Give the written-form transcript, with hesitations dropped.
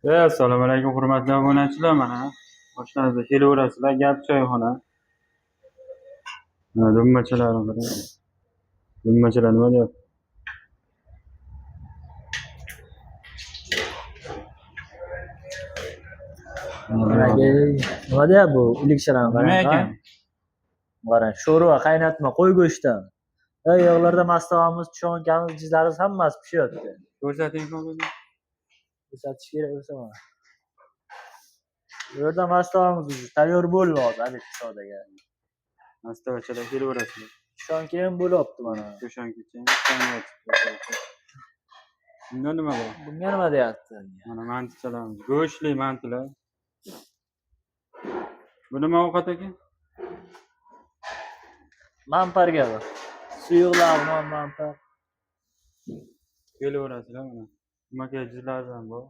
Assalomu alaykum hurmatli obunachilar, mana oshnamizda kelaverasizlar, gap choyxona. Mana dummachalarni qarang. Dummachalar nima deyapti? Nima deyapti bu ilikchalarni Nima qarang. ekan? Qarang, sho'rva qaynatma qo'y go'shtidan. Yoqlarda mastavamiz, tushonkamiz, jizlarimiz hammasi pishyapti. Ko'rsating bizni. Ko'rsatish kerak bo'lsa mana. Bu yerda mastavamiz tayyor bo'ldi hozir, hali pisodaga. Mastavachalar kelaverasizlar. Tushonka ham bo'lyapti mana. To'shankichang Bunda nima bor? Bunga nima deyapti? Mana mantichalarimiz, go'shtli mantilar. Bu nima ovqat ekan? Mamparga bu. Suyuqlar, mampar. Kelaverasizlar mana. Makiyajlar ham bor.